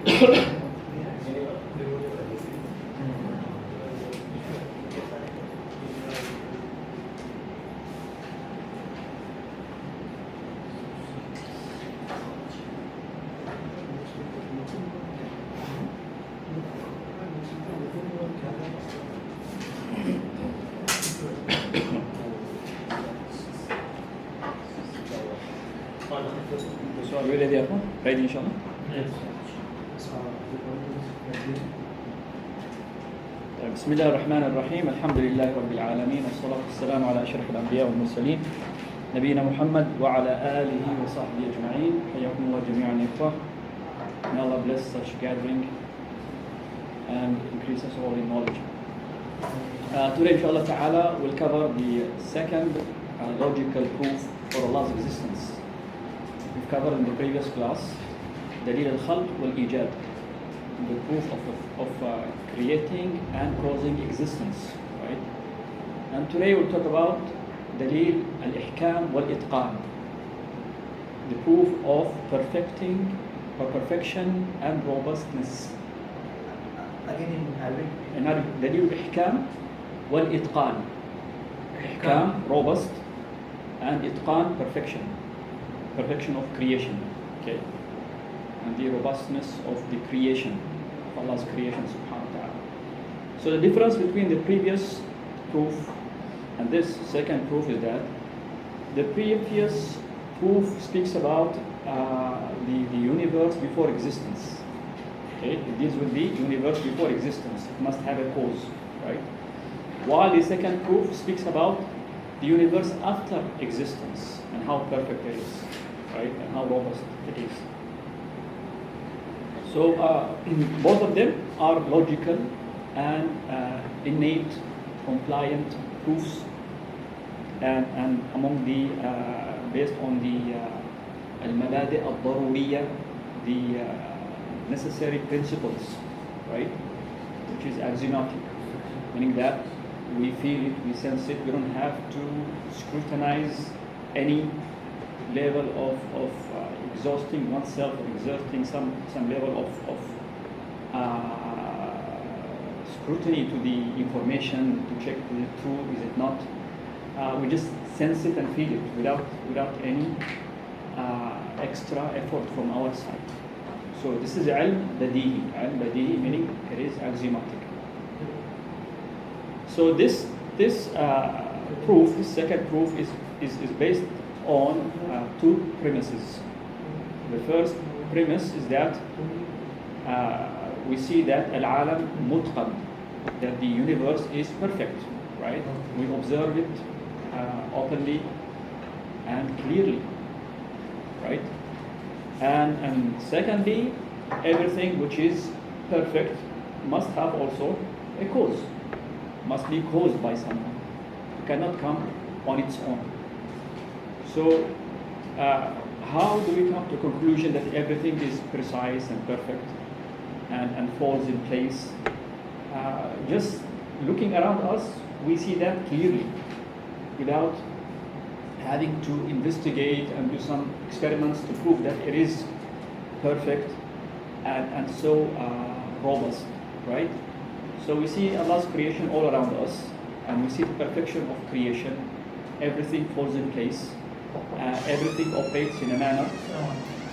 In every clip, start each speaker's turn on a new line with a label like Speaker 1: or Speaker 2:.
Speaker 1: So are we ready, Arfan? Ready, inshallah?
Speaker 2: Yes.
Speaker 1: بسم الله الرحمن الرحيم الحمد لله رب العالمين والصلاة والسلام على أشرف الأنبياء والمرسلين نبينا محمد وعلى آله وصحبه أجمعين حياكم الله جميعا إخوة. May Allah bless such gathering and increase us all in knowledge. Today inshallah ta'ala we'll cover the second logical proof for Allah's existence. We've covered in the previous class دليل الخلق والإيجاد, the proof of creating and causing existence, right? And today we'll talk about دليل الإحكام والإتقان, the proof of perfecting or perfection and robustness.
Speaker 2: Again in Arabic.
Speaker 1: In Arabic دليل الإحكام والإتقان. إحكام robust and إتقان perfection of creation, okay? And the robustness of the creation, of Allah's creation subhanahu wa ta'ala. So the difference between the previous proof and this second proof is that the previous proof speaks about the universe before existence. Okay? It deals with the universe before existence. It must have a cause, right? While the second proof speaks about the universe after existence and how perfect it is, right? And how robust it is. So both of them are logical and innate, compliant proofs, and among the based on the al-mabadi' al-daruriyya, the necessary principles, right? Which is axiomatic, meaning that we feel it, we sense it. We don't have to scrutinize any level of exhausting oneself or exerting some level of scrutiny to the information to check is it true, is it not. We just sense it and feel it without any extra effort from our side. So this is ilm badihi, meaning it is axiomatic. So this proof, this second proof is based on two premises. The first premise is that we see that al-alam mutqan, that the universe is perfect, right? We observe it openly and clearly, right? And secondly, everything which is perfect must have also a cause, must be caused by someone. It cannot come on its own. So how do we come to a conclusion that everything is precise and perfect and falls in place? Just looking around us, we see that clearly without having to investigate and do some experiments to prove that it is perfect and so robust, right? So we see Allah's creation all around us, and we see the perfection of creation. Everything falls in place. Everything operates in a manner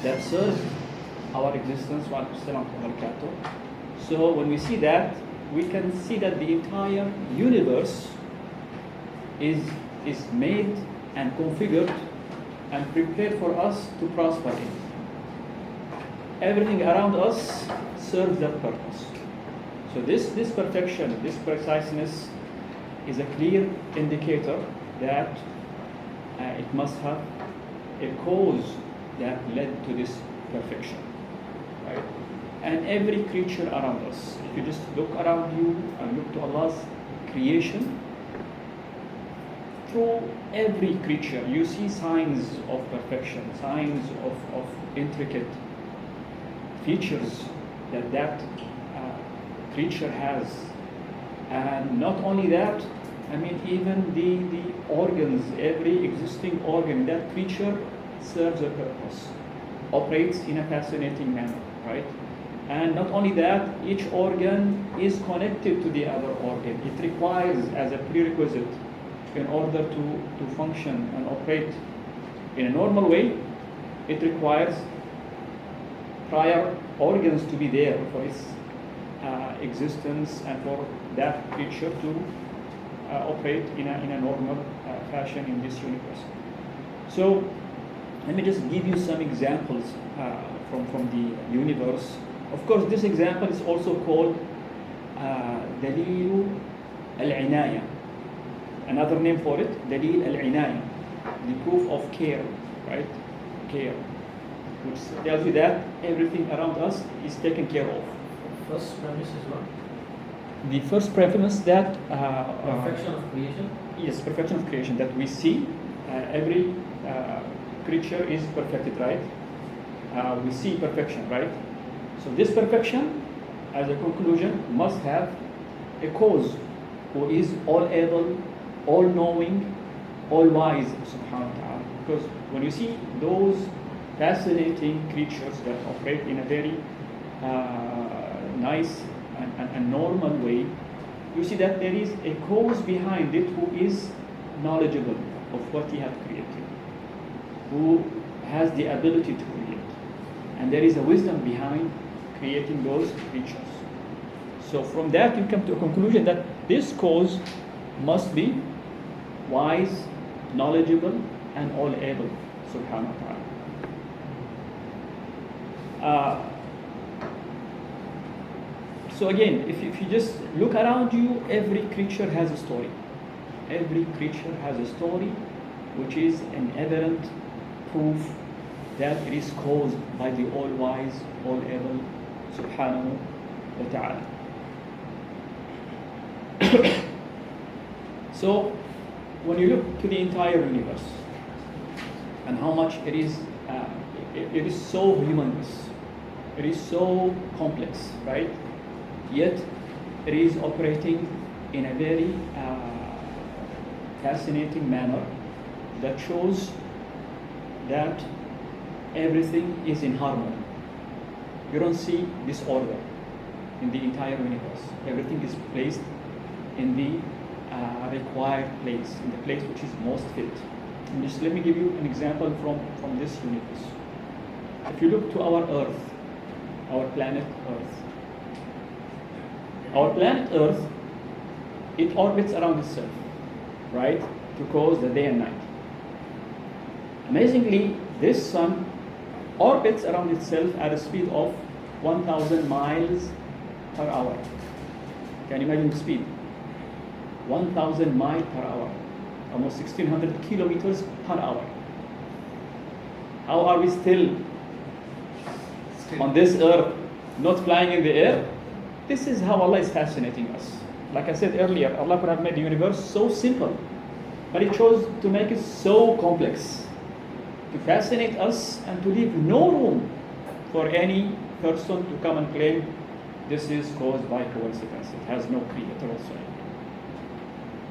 Speaker 1: that serves our existence. So when we see that, we can see that the entire universe is made and configured and prepared for us to prosper in. Everything around us serves that purpose. So this perfection, this preciseness is a clear indicator that it must have a cause that led to this perfection, right? And every creature around us, if you just look around you and look to Allah's creation, through every creature you see signs of perfection, signs of intricate features that creature has. And not only that, I mean, even the organs, every existing organ, that creature serves a purpose, operates in a fascinating manner, right? And not only that, each organ is connected to the other organ. It requires, as a prerequisite, in order to function and operate in a normal way, it requires prior organs to be there for its existence and for that creature to operate in a normal fashion in this universe. So let me just give you some examples from the universe. Of course, this example is also called Dalil al-Inaya. Another name for it, Dalil al-Inaya, the proof of care, right? Care, which tells you that everything around us is taken care of.
Speaker 3: First premise is what?
Speaker 1: The first premise that
Speaker 3: Perfection of creation.
Speaker 1: yes, perfection of creation, that we see every creature is perfected, right? We see perfection, right? So this perfection, as a conclusion, must have a cause who is all able, all knowing, all wise, subhanahu wa ta'ala. Because when you see those fascinating creatures that operate in a very nice and normal way, you see that there is a cause behind it who is knowledgeable of what he has created, who has the ability to create. And there is a wisdom behind creating those creatures. So from that you come to a conclusion that this cause must be wise, knowledgeable, and all able, subhanahu wa ta'ala. So again, if you just look around you, every creature has a story. Every creature has a story which is an evident proof that it is caused by the all-wise, all-able, subhanahu wa ta'ala. So, when you look to the entire universe and how much it is so humongous, it is so complex, right? Yet, it is operating in a very fascinating manner that shows that everything is in harmony. You don't see disorder in the entire universe. Everything is placed in the required place, in the place which is most fit. And just let me give you an example from this universe. If you look to our Earth, our planet Earth, our planet Earth, it orbits around itself, right, to cause the day and night. Amazingly, this sun orbits around itself at a speed of 1,000 miles per hour. Can you imagine the speed? 1,000 miles per hour, almost 1,600 kilometers per hour. How are we still on this earth, not flying in the air? This is how Allah is fascinating us. Like I said earlier, Allah could have made the universe so simple, but He chose to make it so complex, to fascinate us and to leave no room for any person to come and claim this is caused by coincidence. It has no creator whatsoever.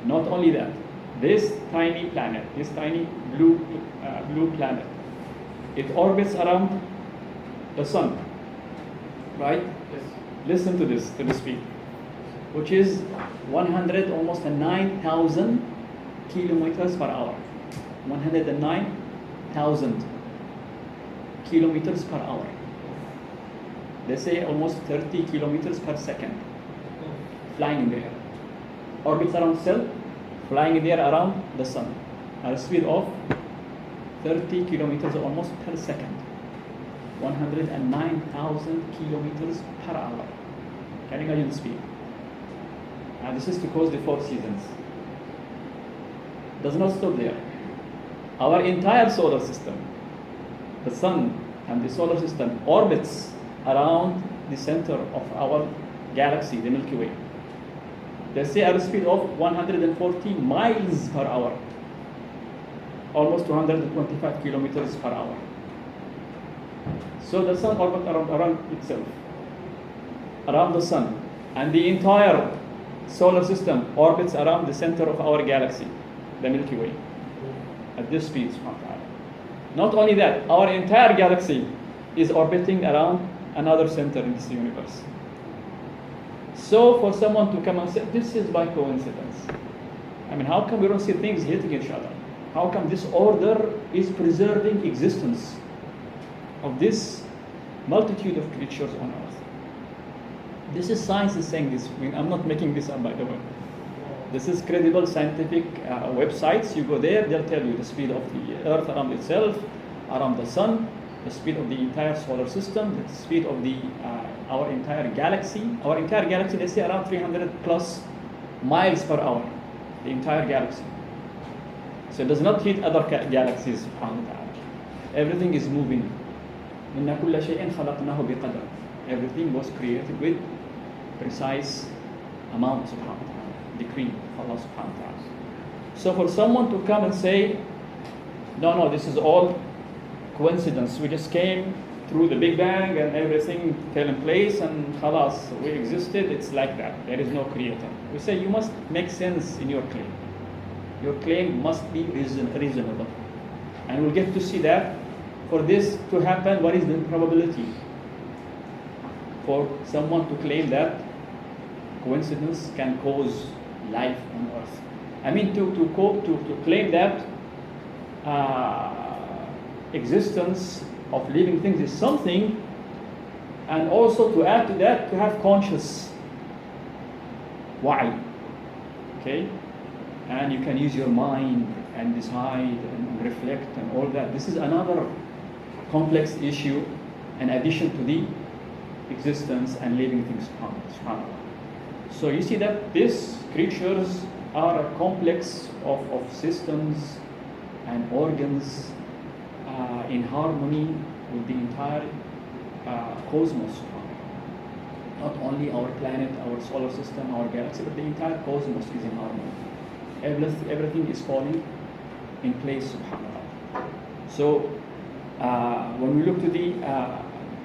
Speaker 1: Not only that, this tiny planet, this tiny blue planet, it orbits around the sun, right?
Speaker 3: Yes.
Speaker 1: Listen to this speed, which is almost 9,000 kilometers per hour. 109,000 kilometers per hour. They say almost 30 kilometers per second, flying in the air. Orbits around itself, flying in the air around the sun at a speed of 30 kilometers almost per second. 109,000 kilometers per hour. Can you imagine the speed? And this is to cause the 4 seasons. Does not stop there. Our entire solar system, the sun and the solar system, orbits around the center of our galaxy, the Milky Way. They say at a speed of 140 miles per hour, almost 225 kilometers per hour. So the sun orbits around itself, around the sun, and the entire solar system orbits around the center of our galaxy, the Milky Way, at this speed, subhanahu wa ta'ala. Not only that, our entire galaxy is orbiting around another center in this universe. So for someone to come and say, this is by coincidence. I mean, how come we don't see things hitting each other? How come this order is preserving existence of this multitude of creatures on Earth? This is science is saying this. I mean, I'm not making this up, by the way. This is credible scientific websites. You go there, they'll tell you the speed of the Earth around itself, around the Sun, the speed of the entire solar system, the speed of the our entire galaxy. Our entire galaxy, they say around 300 plus miles per hour. The entire galaxy. So it does not hit other galaxies. Everything is moving. Everything was created with precise amount, decree of Allah subhanahu wa ta'ala. So for someone to come and say, no, this is all coincidence. We just came through the Big Bang and everything fell in place and khalas, we existed, it's like that. There is no creator. We say you must make sense in your claim. Your claim must be reasonable. And we'll get to see that. For this to happen, what is the probability for someone to claim that coincidence can cause life on Earth? I mean, to claim that existence of living things is something, and also to add to that, to have conscious wa'i, okay? And you can use your mind and decide and reflect and all that. This is another complex issue in addition to the existence and living things, subhanAllah. So you see that these creatures are a complex of systems and organs in harmony with the entire cosmos. Not only our planet, our solar system, our galaxy, but the entire cosmos is in harmony. Everything is falling in place, subhanAllah. So when we look to the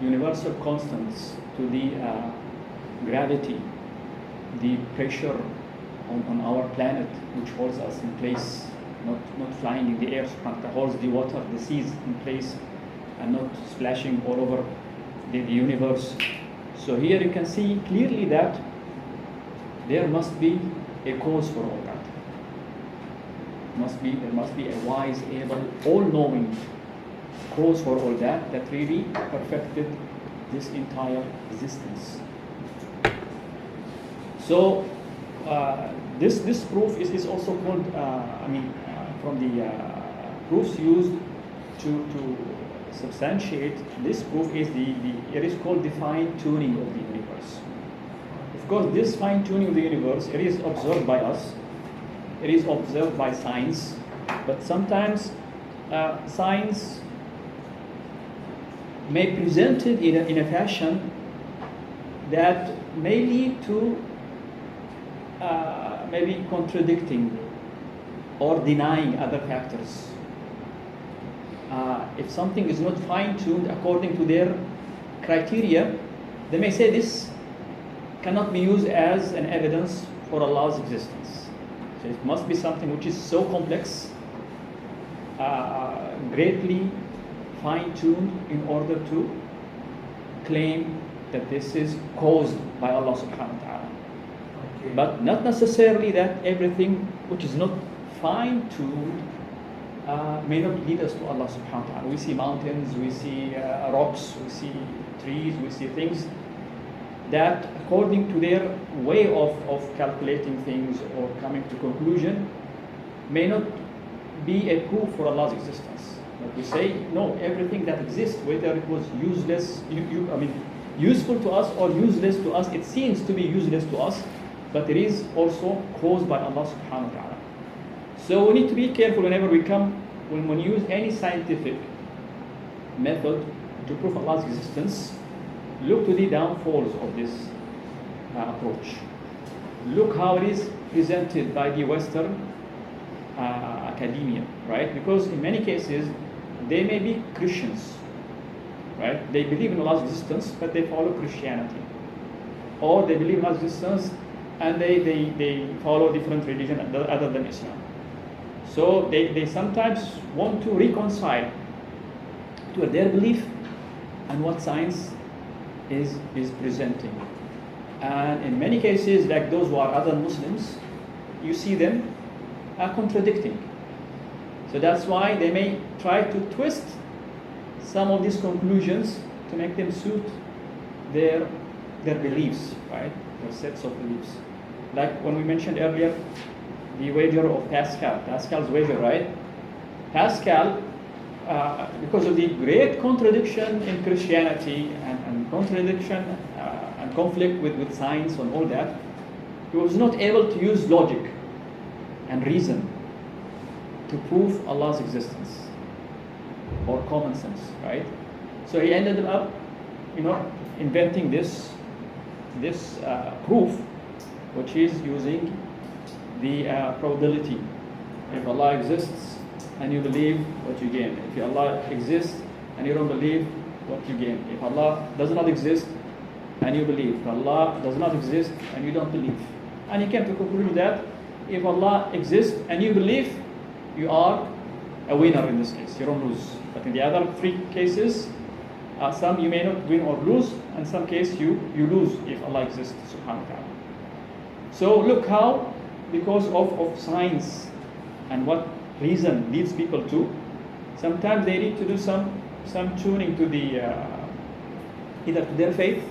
Speaker 1: universal constants, to the gravity, the pressure on our planet, which holds us in place, not flying in the air, subhanAllah, holds the water, the seas in place, and not splashing all over the universe. So here you can see clearly that there must be a cause for all that. There must be a wise, able, all-knowing cause for all that really perfected this entire existence. So this proof is also called, from the proofs used to substantiate this proof is it is called the fine-tuning of the universe. Of course, this fine-tuning of the universe, it is observed by us, it is observed by science, but sometimes science may present it in a fashion that may lead to maybe contradicting or denying other factors. If something is not fine-tuned according to their criteria, they may say this cannot be used as an evidence for Allah's existence. So it must be something which is so complex, greatly fine-tuned in order to claim that this is caused by Allah subhanahu wa ta'ala. Okay. But not necessarily that everything which is not fine-tuned may not lead us to Allah subhanahu wa ta'ala. We see mountains, we see rocks, we see trees, we see things that according to their way of calculating things or coming to conclusion may not be a proof for Allah's existence. But we say, no, everything that exists, whether it was useless, useful to us or useless to us, it seems to be useless to us, but it is also caused by Allah subhanahu wa ta'ala. So we need to be careful whenever we when we use any scientific method to prove Allah's existence. Look to the downfalls of this approach. Look how it is presented by the Western academia, right? Because in many cases, they may be Christians, right? They believe in Allah's existence, but they follow Christianity. Or they believe in Allah's existence and they follow different religion other than Islam. So they sometimes want to reconcile to their belief and what science is presenting. And in many cases, like those who are other Muslims, you see them are contradicting. So that's why they may try to twist some of these conclusions to make them suit their beliefs, right? Their sets of beliefs. Like when we mentioned earlier, the wager of Pascal's wager, right? Pascal, because of the great contradiction in Christianity and contradiction and conflict with science and all that, he was not able to use logic and reason to prove Allah's existence or common sense, right? So he ended up, inventing this proof, which is using the probability. If Allah exists and you believe, what you gain. If Allah exists and you don't believe, what you gain. If Allah does not exist and you believe. If Allah does not exist and you don't believe. And he came to conclude that if Allah exists and you believe, you are a winner in this case. You don't lose. But in the other three cases, some you may not win or lose, and some case you lose if Allah exists, subhanahu wa ta'ala. So look how, because of science and what reason leads people to, sometimes they need to do some tuning to the either to their faith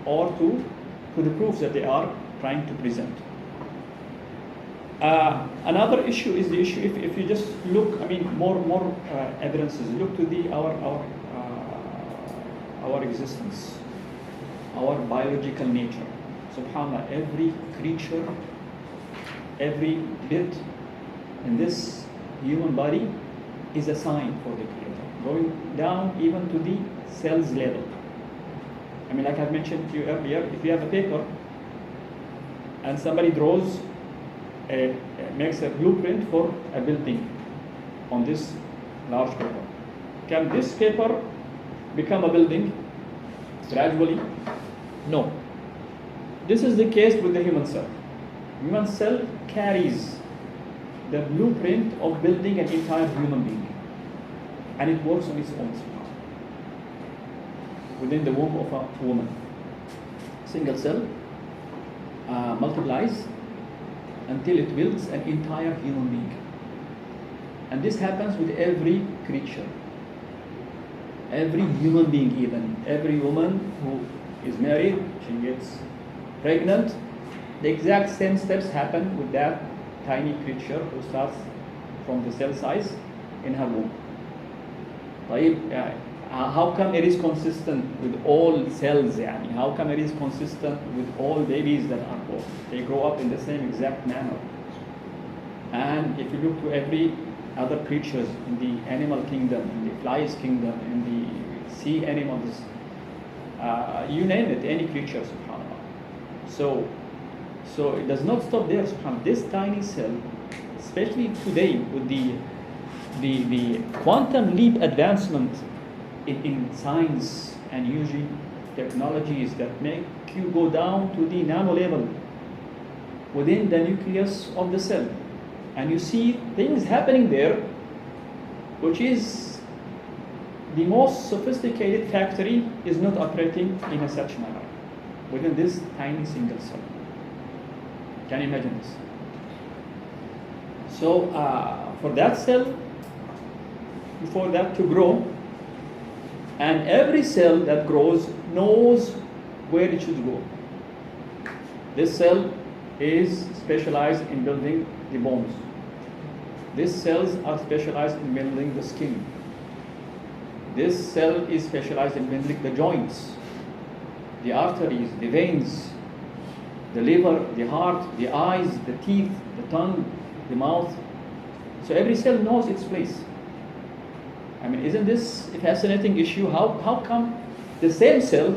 Speaker 1: or to the proofs that they are trying to present. Another issue is the issue if you just look, more evidences. Look to our existence, our biological nature. SubhanAllah, every creature, every bit in this human body is a sign for the Creator, going down even to the cells level. Like I've mentioned to you earlier, if you have a paper and somebody draws makes a blueprint for a building on this large paper, can this paper become a building gradually? No. This is the case with the human cell. Human cell carries the blueprint of building an entire human being, and it works on its own within the womb of a woman. Single cell multiplies until it builds an entire human being. And this happens with every creature. Every human being, even. Every woman who is married, she gets pregnant. The exact same steps happen with that tiny creature who starts from the cell size in her womb. How come it is consistent with all cells? How come it is consistent with all babies that are born? They grow up in the same exact manner. And if you look to every other creatures in the animal kingdom, in the flies kingdom, in the sea animals, you name it, any creature, subhanAllah. So it does not stop there, subhanAllah. This tiny cell, especially today with the quantum leap advancement in science and using technologies that make you go down to the nano level within the nucleus of the cell, and you see things happening there, which is the most sophisticated factory is not operating in a such manner within this tiny single cell. Can you imagine this? So for that cell, for that to grow, and every cell that grows knows where it should go. This cell is specialized in building the bones. These cells are specialized in building the skin. This cell is specialized in building the joints, the arteries, the veins, the liver, the heart, the eyes, the teeth, the tongue, the mouth. So every cell knows its place. Isn't this a fascinating issue? How come the same cell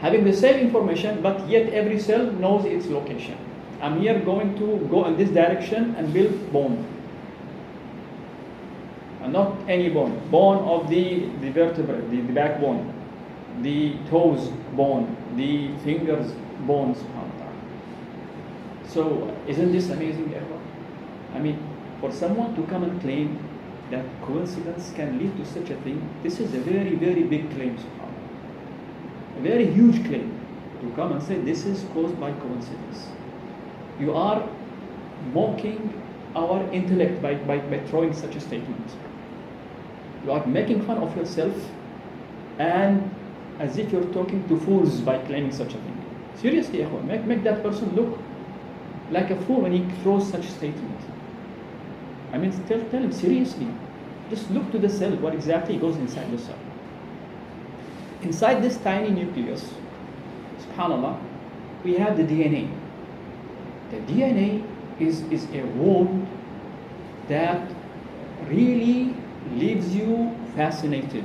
Speaker 1: having the same information, but yet every cell knows its location? I'm here going to go in this direction and build bone. And not any bone. Bone of the vertebrae, the backbone, the toes bone, the fingers bones. So isn't this amazing ever? For someone to come and claim that coincidence can lead to such a thing, this is a very, very big claim, subhanAllah. a very huge claim, to come and say this is caused by coincidence. You are mocking our intellect by throwing such a statement. You are making fun of yourself, and as if you're talking to fools by claiming such a thing. Seriously, make that person look like a fool when he throws such a statement. I mean, tell him seriously. Just look to the cell, what exactly goes inside the cell. Inside this tiny nucleus, subhanAllah, we have the DNA. The DNA is a womb that really leaves you fascinated.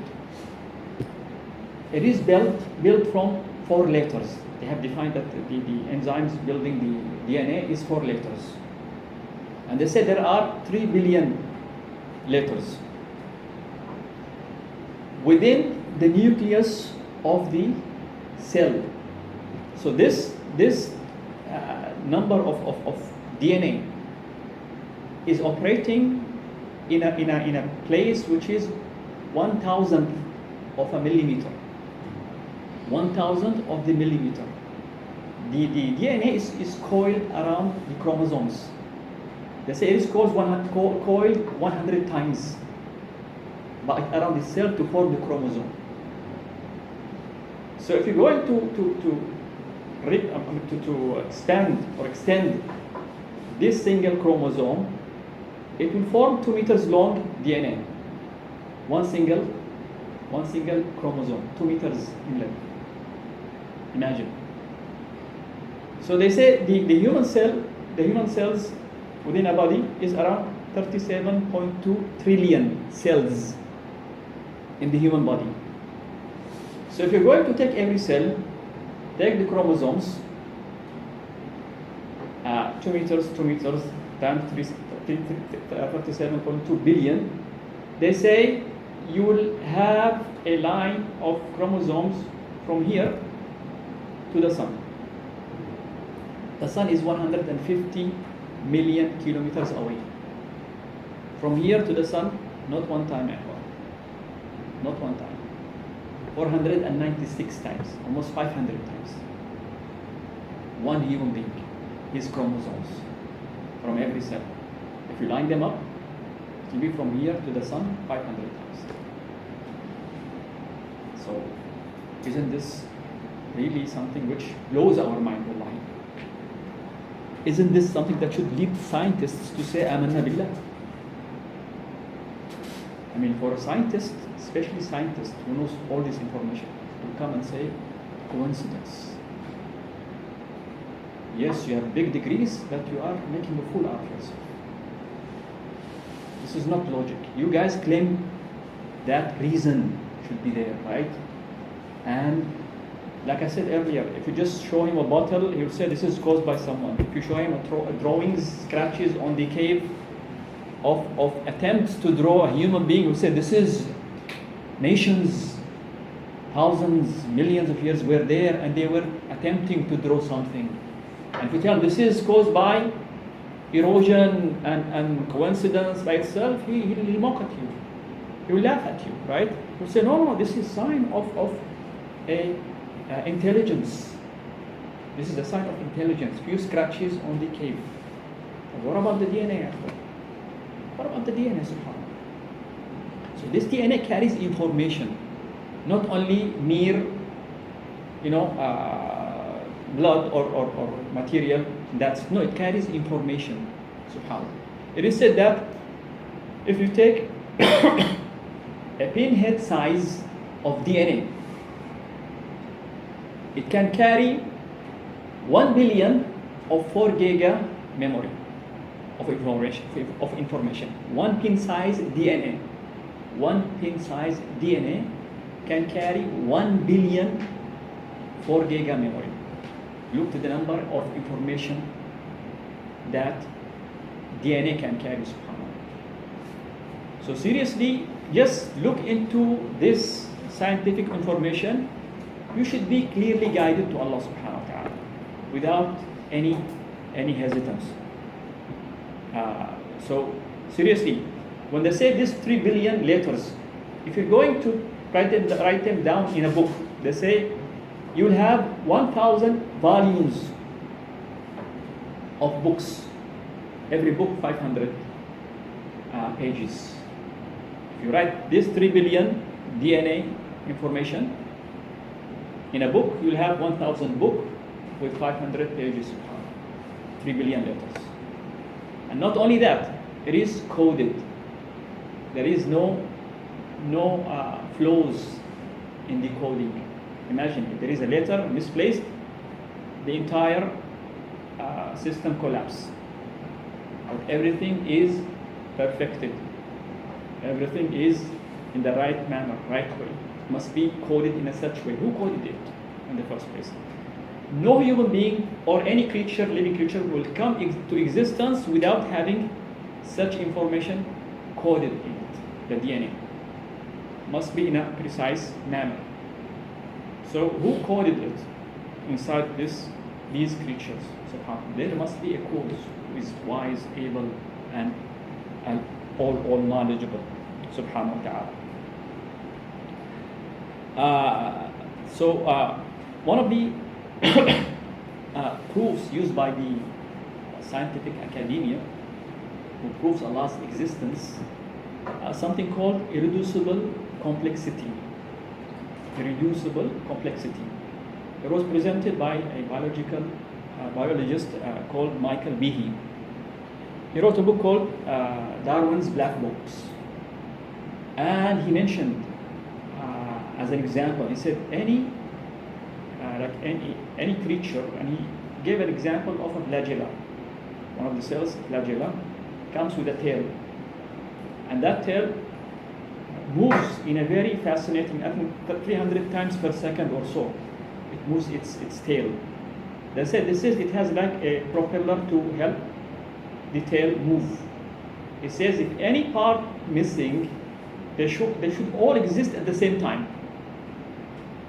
Speaker 1: It is built from 4 letters. They have defined that the enzymes building the DNA is 4 letters. And they say there are 3 billion letters within the nucleus of the cell. So this number of DNA is operating in a place which is 1,000th of a millimeter. 1,000th of the millimeter. The DNA is coiled around the chromosomes. They say it is coiled 100 times around the cell to form the chromosome. So if you're going to expand or extend this single chromosome, it will form 2 meters long DNA. One single chromosome, 2 meters in length. Imagine. So they say the human cells within a body is around 37.2 trillion cells in the human body. So if you're going to take every cell, take the chromosomes, 2 meters times 37.2 billion, they say you will have a line of chromosomes from here to the sun. The sun is 150 million kilometers away. From here to the sun, not one time at all. Not one time. 496 times, almost 500 times. One human being, his chromosomes, from every cell. If you line them up, it will be from here to the sun 500 times. So, isn't this really something which blows our mind, wallahi? Isn't this something that should lead scientists to say, Amanna Billah? I mean, for a scientist, especially scientists who knows all this information, to come and say, coincidence. Yes, you have big degrees, but you are making a fool out of yourself. This is not logic. You guys claim that reason should be there, right? And like I said earlier, if you just show him a bottle, he will say this is caused by someone. If you show him a drawings, scratches on the cave of attempts to draw a human being, he will say this is nations, thousands, millions of years were there and they were attempting to draw something. And if you tell him this is caused by erosion and coincidence by itself, he will mock at you. He will laugh at you, right? He will say, no, this is sign of a intelligence. This is a sign of intelligence. Few scratches on the cave. And what about the DNA? What about the DNA, subhanAllah? So this DNA carries information, not only mere, blood or material. No, it carries information, subhanAllah. It is said that if you take a pinhead size of DNA, it can carry 1 billion of 4 giga memory of information. One pin size DNA. One pin size DNA can carry 1 billion 4 giga memory. Look to the number of information that DNA can carry, subhanAllah. So seriously, just look into this scientific information. You should be clearly guided to Allah subhanahu wa ta'ala without any hesitance. So seriously, when they say these 3 billion letters, if you're going to write them down in a book, they say you will have 1,000 volumes of books. Every book 500 pages. If you write this 3 billion DNA information in a book, you will have 1,000 book with 500 pages. 3 billion letters. And not only that, it is coded. There is no flaws in the coding. Imagine if there is a letter misplaced, the entire system collapses. But everything is perfected. Everything is in the right manner, right way. It must be coded in a such way. Who coded it in the first place? No human being or any creature, living creature, will come to existence without having such information coded in it. The DNA must be in a precise manner. So who coded it inside these creatures? SubhanAllah. There must be a cause who is wise, able, and all knowledgeable. Subhanahu wa ta'ala. One of the proofs used by the scientific academia who proves Allah's existence, something called irreducible complexity. Irreducible complexity. It was presented by a biologist called Michael Behe. He wrote a book called Darwin's Black Box, and he mentioned as an example, he said any creature, and he gave an example of a flagella. One of the cells, flagella, comes with a tail, and that tail moves in a very fascinating, I think 300 times per second or so. It moves its tail. They said it has like a propeller to help the tail move. It says if any part missing, they should all exist at the same time.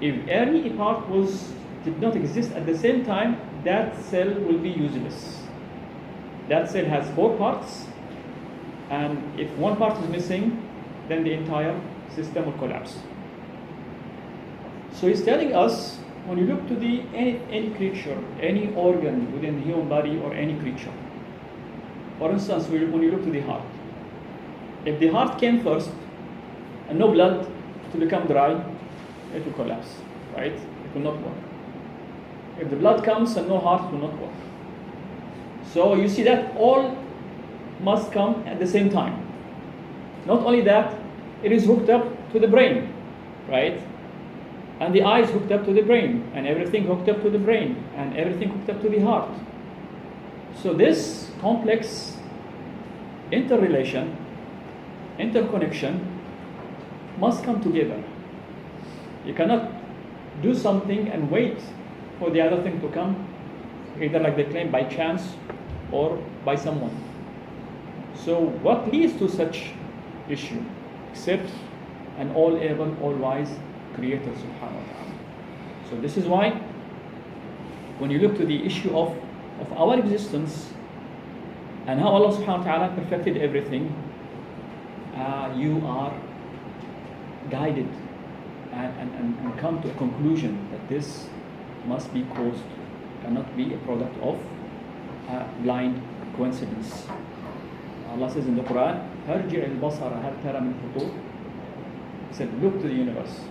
Speaker 1: If any part did not exist at the same time, that cell will be useless. That cell has 4 parts, and if one part is missing, then the entire system will collapse. So he's telling us, when you look to any creature, any organ within the human body or any creature, for instance, when you look to the heart, if the heart came first and no blood to become dry, it will collapse, right? It will not work. If the blood comes and no heart, it will not work. So you see that all must come at the same time. Not only that, it is hooked up to the brain, right? And the eye is hooked up to the brain, and everything hooked up to the brain, and everything hooked up to the heart. So this complex interrelation, interconnection must come together. You cannot do something and wait for the other thing to come, either like they claim by chance or by someone. So what leads to such issue except an all-able, all-wise Creator subhanahu wa ta'ala. So this is why when you look to the issue of our existence and how Allah subhanahu wa ta'ala perfected everything, you are guided and come to a conclusion that this must be caused, cannot be a product of blind coincidence. Allah says in the Quran, "Harji' al-basara hal tara min futur." He said, look to the universe.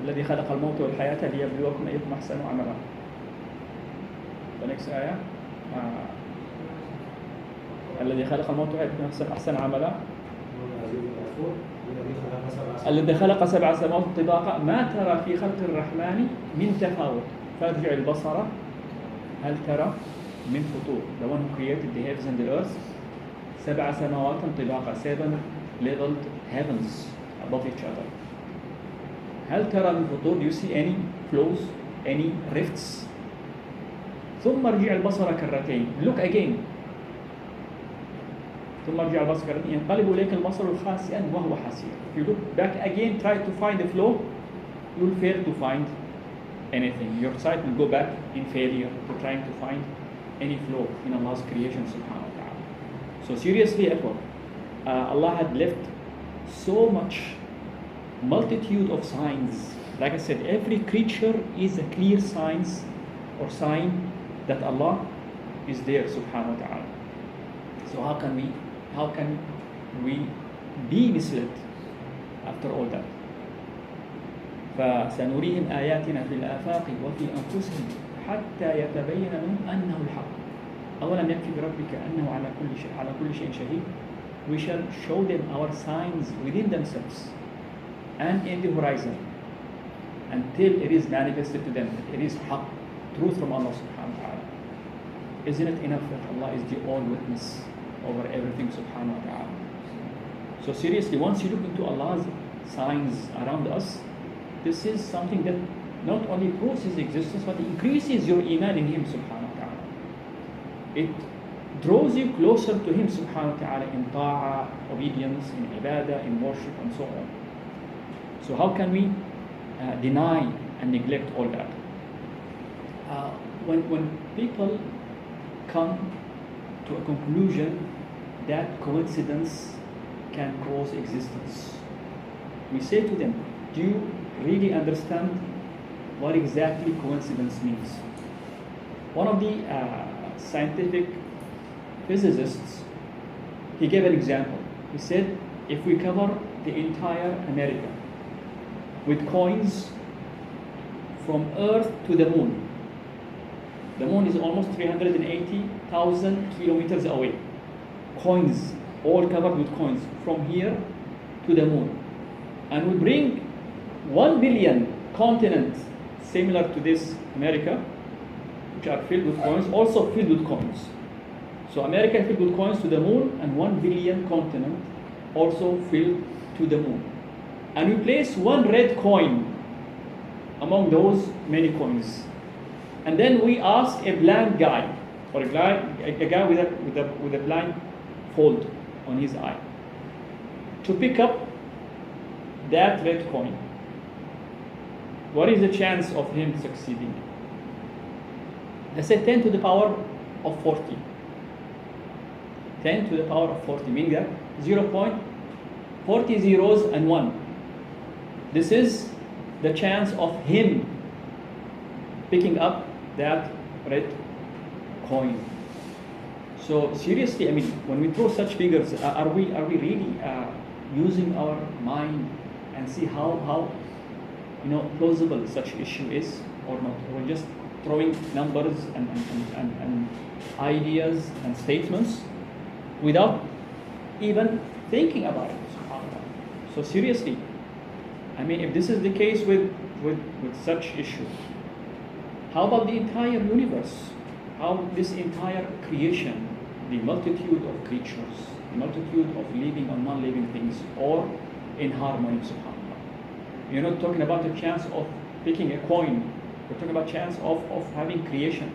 Speaker 1: الذي خلق الموت والحياة ليبلوكم أيكم أحسن عملا. The next ayah. الذي خلق الموت والحياة ليبلوكم أحسن عملا. الذي خلق 7 سماوات طباقا ما ترى في خلق الرحمن من تفاوت فارجع البصر هل ترى من فطور. The one who created the heavens and the earth, 7 سماوات طباقا, 7 leveled heavens above each other. هل ترى من فطور? Do you see any flaws, any rifts? ثم ارجع البصر كرتين. Look again. ثم ارجع البصر كرتين ينقلب إليك البصر خاسئا وهو حسير. If you look back again, try to find a flaw, you will fail to find anything. Your sight will go back in failure to trying to find any flaw in Allah's creation subhanahu wa ta'ala. So seriously, Allah had left so much multitude of signs. Like I said, every creature is a clear sign that Allah is there, subhanahu wa ta'ala. So how can we be misled after all that? فسنريهم آياتنا في الآفاق وفي أنفسهم حتى يتبين لهم أنه الحق. أولم يكفي بربك أنه على كل شيء شهيد. We shall show them our signs within themselves and in the horizon until it is manifested to them. It is haqq, truth from Allah subhanahu wa ta'ala. Isn't it enough that Allah is the all witness over everything subhanahu wa ta'ala? So seriously, once you look into Allah's signs around us, this is something that not only proves His existence, but increases your iman in Him subhanahu wa ta'ala. It draws you closer to Him subhanahu wa ta'ala in ta'ah, obedience, in ibadah, in worship, and so on. So how can we deny and neglect all that? When people come to a conclusion that coincidence can cause existence, we say to them, do you really understand what exactly coincidence means? One of the scientific physicists, he gave an example. He said, if we cover the entire America with coins from Earth to the moon is almost 380,000 kilometers away. Coins, all covered with coins from here to the moon. And we bring 1 billion continents similar to this America, which are filled with coins, also filled with coins. So America filled with coins to the moon, and 1 billion continent also filled to the moon. And we place one red coin among those many coins. And then we ask a blind guy, or a guy with a blind fold on his eye, to pick up that red coin. What is the chance of him succeeding? Let's say 10 to the power of 40. 10 to the power of 40, meaning that 0.40 zeros and 1. This is the chance of him picking up that red coin. So seriously, I mean, when we throw such figures, are we really using our mind and see how plausible such issue is or not? We're just throwing numbers and ideas and statements without even thinking about it. So seriously, I mean, if this is the case with such issues, how about the entire universe? How this entire creation, the multitude of creatures, the multitude of living and non-living things, all in harmony, subhanAllah. You're not talking about the chance of picking a coin. We're talking about chance of having creation,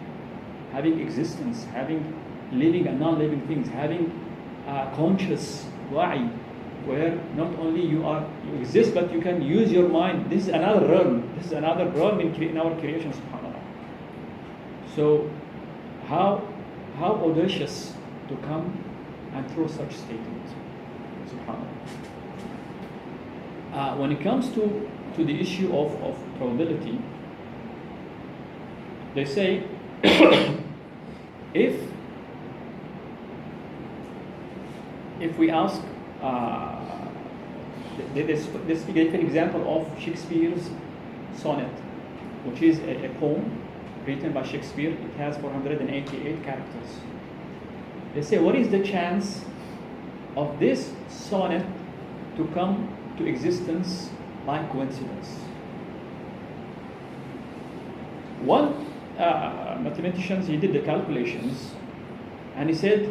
Speaker 1: having existence, having living and non-living things, having conscious wa'i, where not only you exist, but you can use your mind. This is another realm. This is another realm in our creation, subhanAllah. So how audacious to come and throw such statements, subhanAllah. When it comes to the issue of probability, they say if we ask, this give an example of Shakespeare's sonnet, which is a poem written by Shakespeare. It has 488 characters. They say, what is the chance of this sonnet to come to existence by coincidence? One mathematician, he did the calculations, and he said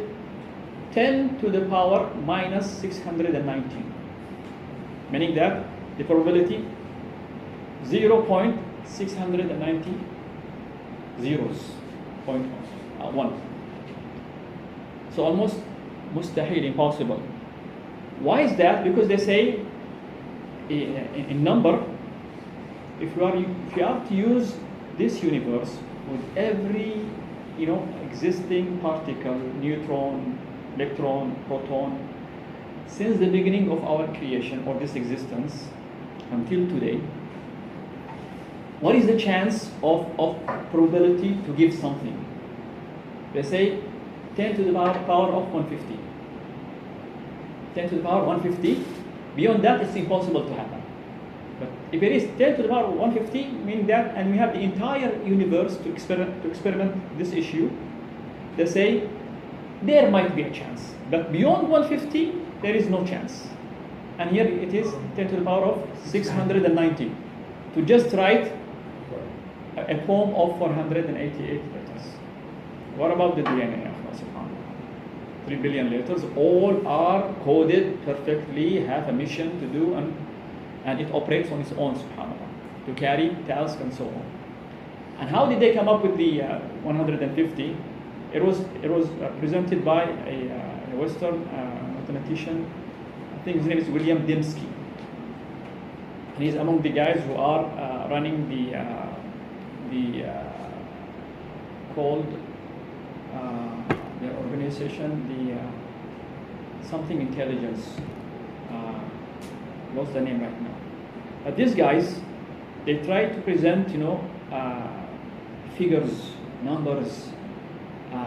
Speaker 1: 10 to the power minus 619, meaning that the probability 0.690 zeros, 0.1. So almost mustahil, impossible. Why is that? Because they say in number, if you have to use this universe with every existing particle, neutron, electron, proton, since the beginning of our creation or this existence, until today, what is the chance of probability to give something? They say 10 to the power of 150. 10 to the power 150. Beyond that, it's impossible to happen. But if it is 10 to the power 150, meaning that, and we have the entire universe to experiment this issue, they say there might be a chance. But beyond 150, there is no chance. And here it is 10 to the power of 690. To just write a poem of 488 letters. What about the DNA? 3 billion letters, all are coded perfectly, have a mission to do, and it operates on its own, subhanAllah, to carry tasks and so on. And how did they come up with the 150? It was presented by a Western mathematician. I think his name is William Dembski. And he's among the guys who are running the called the organization, the something intelligence. What's the name right now? But these guys, they try to present, figures, numbers,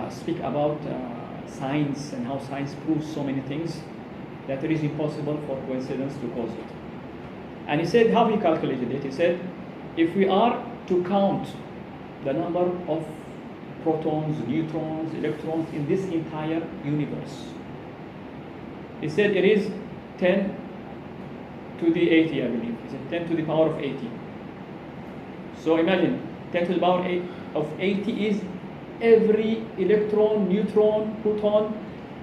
Speaker 1: speak about science and how science proves so many things that it is impossible for coincidence to cause it. And he said how he calculated it. He said, if we are to count the number of protons, neutrons, electrons in this entire universe, he said it is 10 to the 80, I believe. He said 10 to the power of 80. So imagine 10 to the power of 80 is every electron, neutron, proton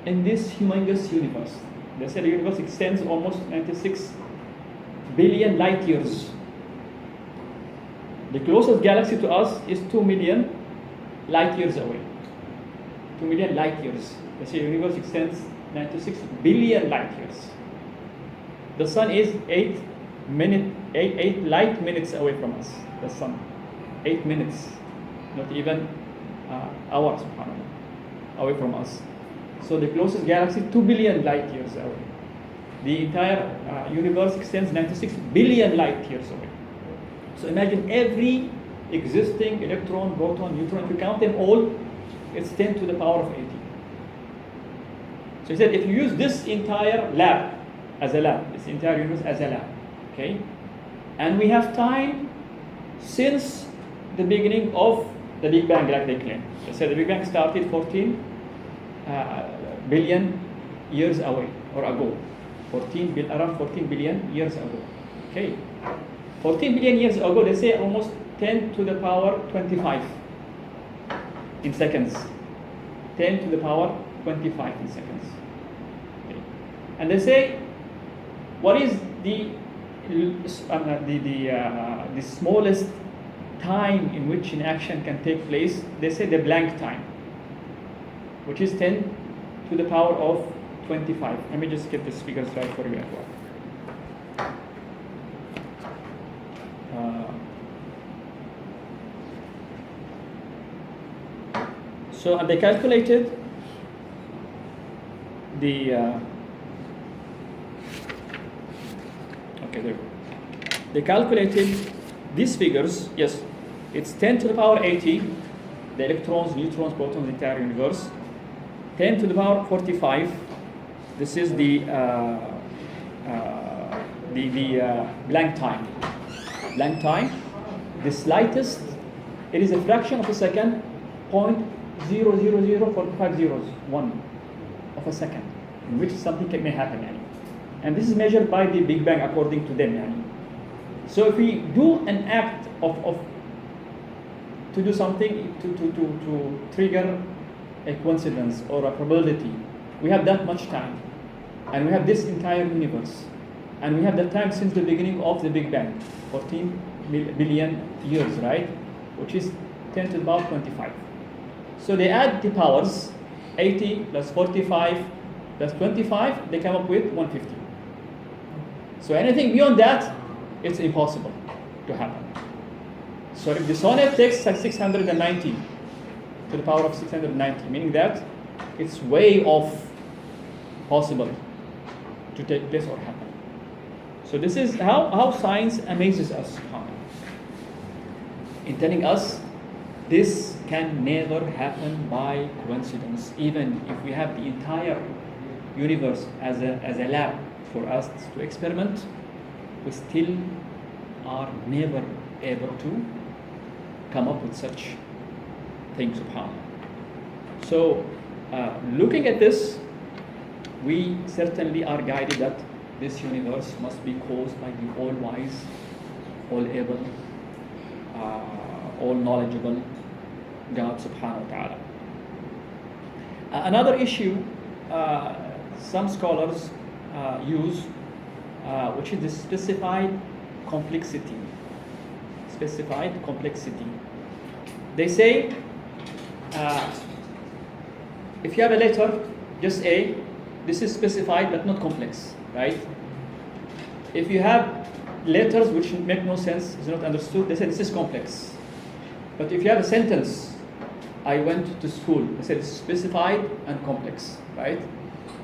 Speaker 1: in this humongous universe. They said the universe extends almost 96 billion light years. The closest galaxy to us is 2 million light years away. 2 million light years. They say the universe extends 96 billion light years. The sun is 8 light minutes away from us. The sun. 8 minutes. Not even hours, subhanAllah, away from us. So the closest galaxy, 2 billion light years away. The entire universe extends 96 billion light years away. So imagine every existing electron, proton, neutron, if you count them all, it's 10 to the power of 80. So he said if you use this entire lab as a lab, this entire universe as a lab, okay? And we have time since the beginning of the Big Bang, like they claim. They said the Big Bang started 14 billion years away or ago. Around 14 billion years ago. Okay. 14 billion years ago, they say almost 10 to the power 25 in seconds. 10 to the power 25 in seconds. Okay. And they say, what is the smallest time in which an action can take place? They say the blank time, which is 10 to the power of 25. Let me just get this figure right for you as well. So they calculated the okay, there. They calculated these figures. Yes, it's 10 to the power 80, the electrons, neutrons, protons, the entire universe. 10 to the power 45. This is the blank time. Blank time. The slightest, it is a fraction of a second, 0.00045 zeros, 1 of a second, in which something may happen. And this is measured by the Big Bang according to them. So if we do an act to do something to trigger a coincidence or a probability, we have that much time. And we have this entire universe. And we have the time since the beginning of the Big Bang, 14 billion years, right? Which is 10 to the power 25. So they add the powers, 80 plus 45 plus 25, they come up with 150. So anything beyond that, it's impossible to happen. So if the sonnet takes 690 to the power of 690, meaning that it's way off possible to take place or happen. So this is how science amazes us, in telling us this can never happen by coincidence. Even if we have the entire universe as a lab for us to experiment, we still are never able to come up with such things, subhanAllah. So looking at this, we certainly are guided that this universe must be caused by the all-wise, all-able, all-knowledgeable God subhanahu wa ta'ala. Another issue some scholars use, which is the specified complexity. Specified complexity. They say, if you have a letter, just A, this is specified but not complex, right? If you have letters which make no sense, is not understood, they say this is complex. But if you have a sentence, I went to school, they say it's specified and complex, right?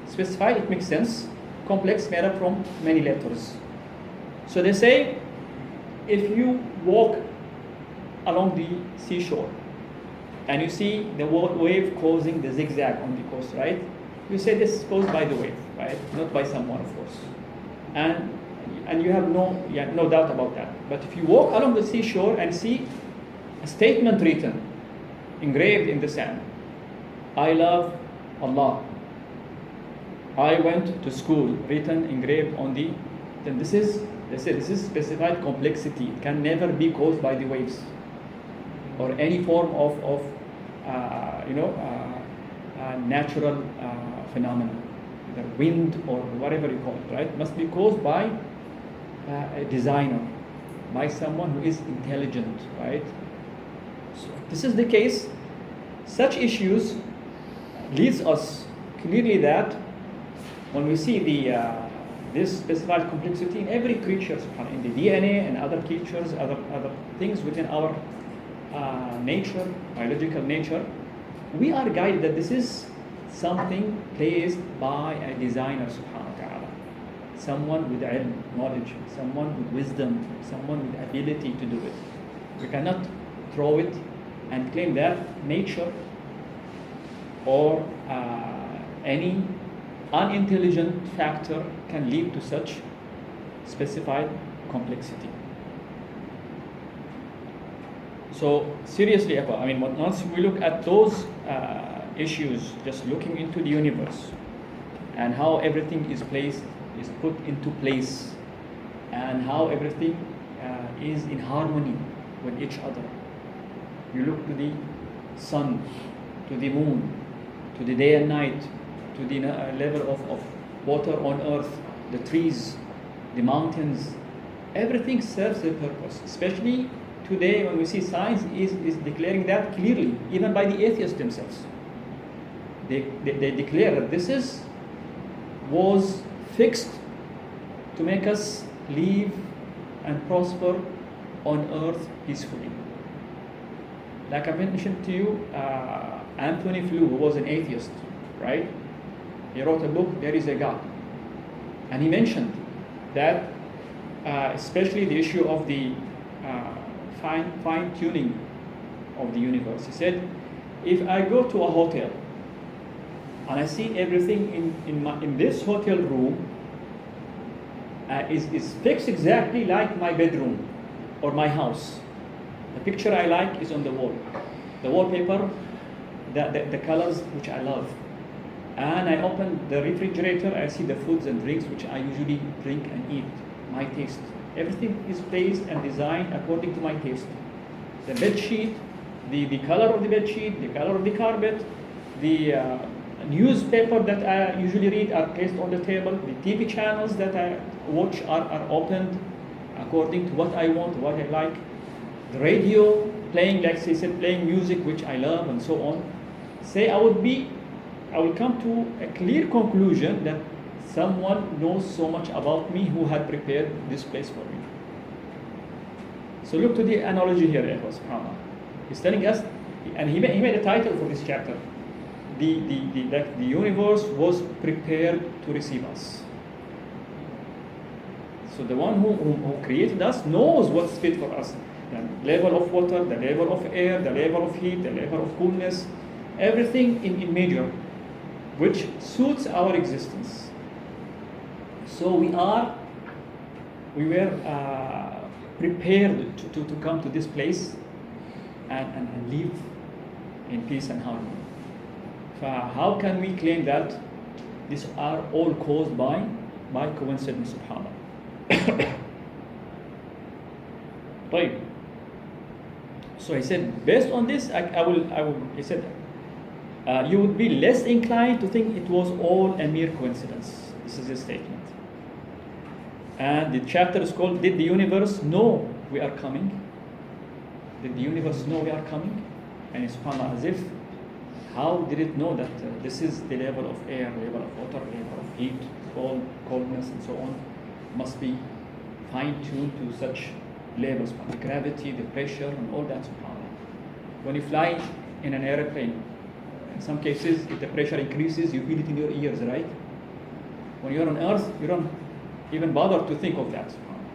Speaker 1: Specified, it makes sense. Complex, made up from many letters. So they say, if you walk along the seashore and you see the wave causing the zigzag on the coast, right? You say this is caused by the wave, right? Not by someone, of course. And you have no doubt about that. But if you walk along the seashore and see a statement written, engraved in the sand, I love Allah, I went to school, written, engraved on the, then this is, they say this is specified complexity. It can never be caused by the waves or any form of natural phenomena, either wind or whatever you call it, right? It must be caused by a designer, by someone who is intelligent, right? So if this is the case, such issues leads us clearly that when we see this specified complexity in every creature, in the DNA and other creatures, other things within our nature, biological nature, we are guided that this is something placed by a designer, subhanahu wa ta'ala. Someone with ilm, knowledge, someone with wisdom, someone with ability to do it. We cannot throw it and claim that nature or any unintelligent factor can lead to such specified complexity. So seriously, I mean, once we look at those issues, just looking into the universe and how everything is put into place, and how everything is in harmony with each other. You look to the sun, to the moon, to the day and night, to the level of water on earth, the trees, the mountains, everything serves a purpose. Especially today when we see science is declaring that clearly, even by the atheists themselves. They declare that this was fixed to make us live and prosper on earth peacefully. Like I mentioned to you, Anthony Flew, who was an atheist, right? He wrote a book, There is a God. And he mentioned that, especially the issue of the fine-tuning of the universe. He said, if I go to a hotel and I see everything in this hotel room is fixed exactly like my bedroom or my house. The picture I like is on the wall. The wallpaper, the colors which I love. And I open the refrigerator, I see the foods and drinks which I usually drink and eat, my taste. Everything is placed and designed according to my taste. The bed sheet, the color of the bed sheet, the color of the carpet, the newspaper that I usually read are placed on the table. The TV channels that I watch are opened according to what I want, what I like. The radio playing, like he said, playing music which I love and so on. Say I will come to a clear conclusion that someone knows so much about me who had prepared this place for me. So look to the analogy here, subhanAllah. He's telling us, and he made a title for this chapter. The universe was prepared to receive us. So the one who created us knows what's fit for us. The level of water, the level of air, the level of heat, the level of coolness, everything in measure, which suits our existence. So we were prepared to come to this place and live in peace and harmony. How can we claim that these are all caused by coincidence, subhanAllah? طيب. So he said, based on this, he said, you would be less inclined to think it was all a mere coincidence. This is his statement. And the chapter is called, Did the Universe Know We Are Coming? Did the universe know we are coming? And subhanAllah, as if, how did it know that this is the level of air, level of water, level of heat, coldness, and so on, must be fine-tuned to such levels, the gravity, the pressure, and all that, subhanAllah. When you fly in an airplane, in some cases, if the pressure increases, you feel it in your ears, right? When you're on Earth, you don't even bother to think of that, subhanAllah.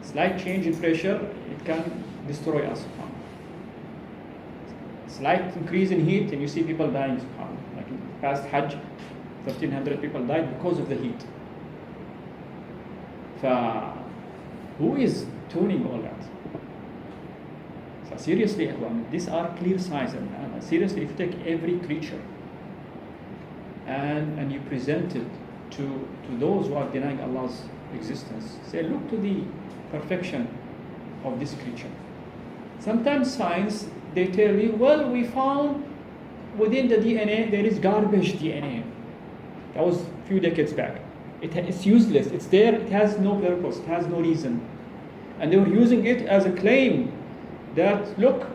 Speaker 1: Slight change in pressure, it can destroy us, subhanAllah. Slight increase in heat, and you see people dying, subhanAllah. Like in past Hajj, 1,300 people died because of the heat. Who is tuning all that? So seriously, these are clear signs. And seriously, if you take every creature and you present it to those who are denying Allah's existence, say, look to the perfection of this creature. Sometimes science, they tell you, well, we found within the DNA there is garbage DNA. That was a few decades back. It's useless, it's there, it has no purpose, it has no reason. And they were using it as a claim that, look,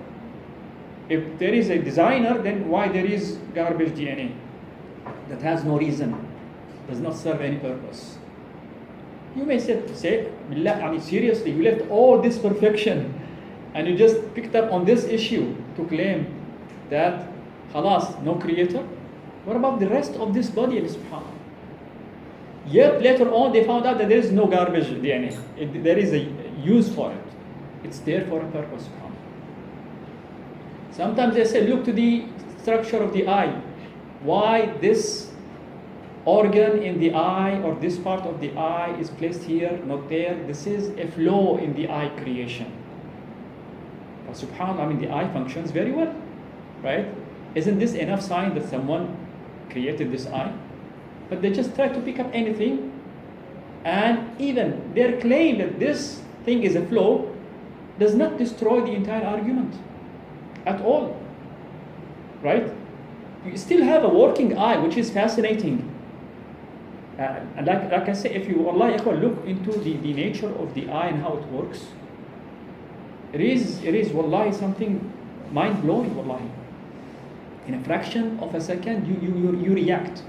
Speaker 1: if there is a designer, then why there is garbage DNA that has no reason, does not serve any purpose. You may say, I mean, seriously, you left all this perfection and you just picked up on this issue to claim that, khalas, no creator? What about the rest of this body, subhanAllah? Yet later on they found out that there is no garbage DNA. There is a use for it. It's there for a purpose. Sometimes they say, look to the structure of the eye. Why this organ in the eye or this part of the eye is placed here, not there? This is a flaw in the eye creation. But subhanAllah, I mean, the eye functions very well, right? Isn't this enough sign that someone created this eye? But they just try to pick up anything, and even their claim that this thing is a flaw does not destroy the entire argument at all, right? You still have a working eye, which is fascinating. And like I say, if you look into the nature of the eye and how it works, it is wallahi something mind-blowing, wallahi. In a fraction of a second, you react.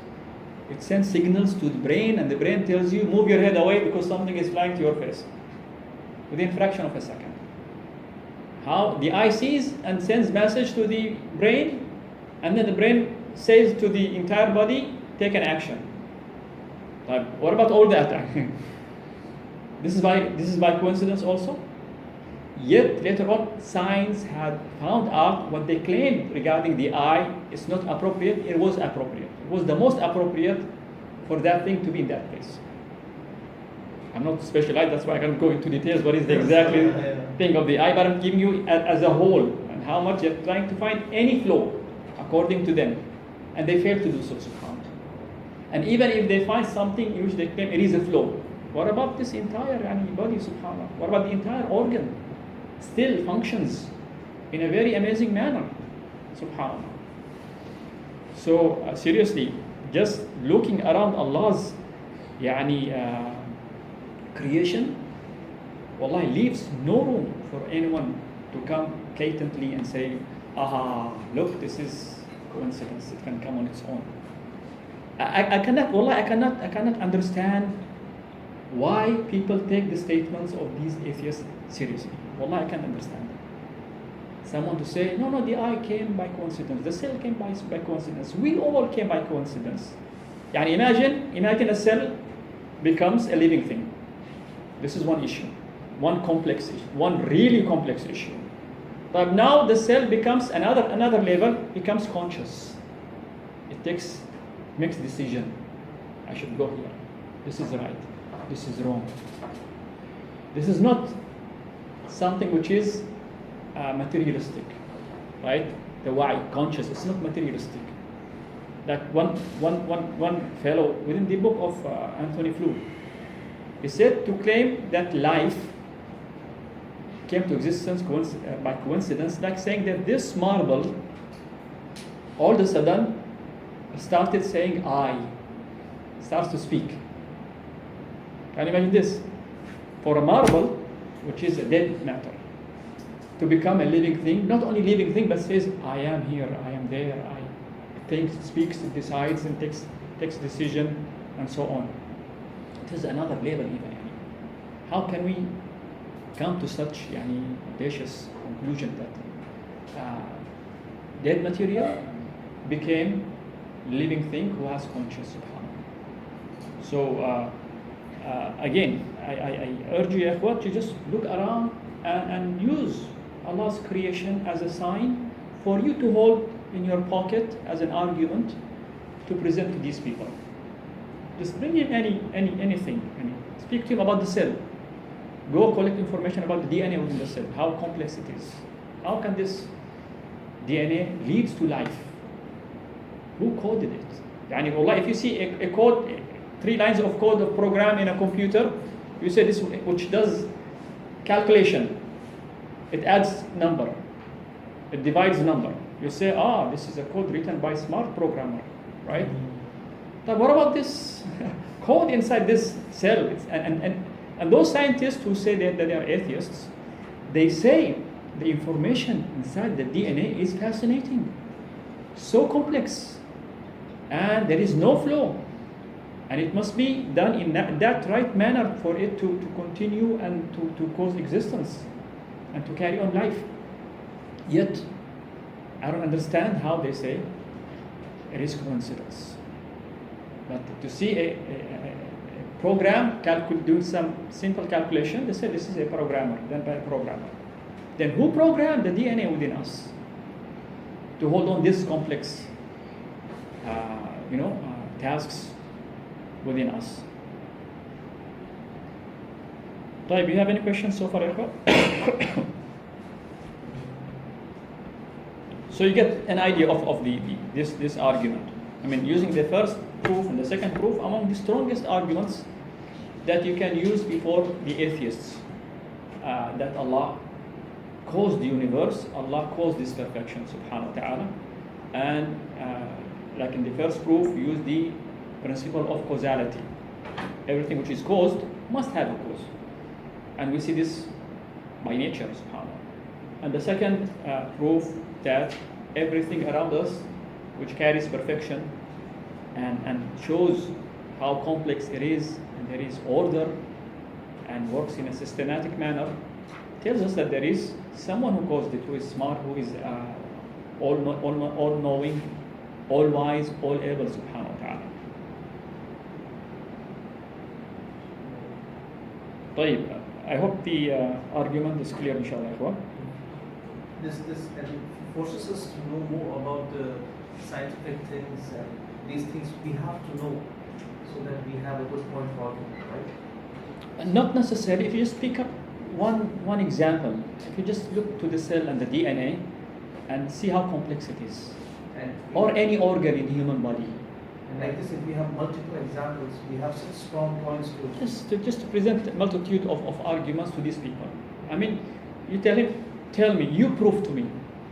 Speaker 1: It sends signals to the brain, and the brain tells you, move your head away because something is flying to your face. Within a fraction of a second. How the eye sees and sends message to the brain, and then the brain says to the entire body, take an action. Like, what about all that? This is by coincidence also. Yet later on, science had found out what they claimed regarding the eye is not appropriate. It was appropriate. It was the most appropriate for that thing to be in that place. I'm not specialized, that's why I can't go into details what is the exactly thing of the eye, but I'm giving you as a whole and how much they're trying to find any flaw according to them. And they fail to do so, subhanAllah. And even if they find something in which they claim it is a flaw, what about this entire body, subhanAllah? What about the entire organ? Still functions in a very amazing manner, subhanAllah. So seriously, just looking around Allah's creation, wallahi, leaves no room for anyone to come blatantly and say, look, this is coincidence, it can come on its own. I cannot understand why people take the statements of these atheists seriously. Wallahi, I can't understand that. Someone to say, no, the eye came by coincidence, the cell came by coincidence, we all came by coincidence. Imagine a cell becomes a living thing. This is one issue, one complex issue, one really complex issue. But now the cell becomes another level, becomes conscious. It makes decision. I should go here. This is right. This is wrong. This is not something which is materialistic, right? The why, conscious. It's not materialistic. That one fellow within the book of Anthony Flew, he said to claim that life came to existence by coincidence, like saying that this marble all of a sudden started saying I, starts to speak. Can you imagine this? For a marble, which is a dead matter, to become a living thing, not only living thing, but says, I am here, I am there, I thinks, speaks, decides, and takes decision, and so on. It is another level even. How can we come to such audacious conclusion that dead material became living thing who has conscious, subhanAllah. So again, I urge you, ikhwat, to just look around and use Allah's creation as a sign for you to hold in your pocket as an argument to present to these people. Just bring in anything. Speak to him about the cell. Go collect information about the DNA within the cell, how complex it is. How can this DNA leads to life? Who coded it? If you see a code, 3 lines of code of program in a computer, you say this, which does calculation, it adds number, it divides number. You say, this is a code written by a smart programmer, right? But what about this code inside this cell? And those scientists who say that they are atheists, they say the information inside the DNA is fascinating, so complex, and there is no flaw. And it must be done in that right manner for it to continue and to cause existence and to carry on life. Yet, I don't understand how they say it is coincidence. But to see a program doing some simple calculation, they say this is a programmer, done by a programmer. Then who programmed the DNA within us to hold on this complex, tasks within us? طيب, you have any questions so far, Erko? So you get an idea of this argument. Using the first proof and the second proof among the strongest arguments that you can use before the atheists, that Allah caused the universe, Allah caused this perfection, subhanahu wa ta'ala. And like in the first proof, use the principle of causality. Everything which is caused must have a cause. And we see this by nature, subhanAllah. And the second proof that everything around us which carries perfection and shows how complex it is, and there is order and works in a systematic manner, tells us that there is someone who caused it, who is smart, who is all-knowing, all-wise, all-able, subhanahu wa ta'ala. طيب, I hope the argument is clear, inshallah, ikhwan.
Speaker 2: This forces us to know more about the scientific things, and these things we have to know so that we have a good point for argument, right?
Speaker 1: Not necessarily. If you just pick up one example, if you just look to the cell and the DNA and see how complex it is, or any organ in the human body.
Speaker 2: And like this, if we have multiple examples, we have such strong points to
Speaker 1: just to present a multitude of arguments to these people. You tell me, you prove to me.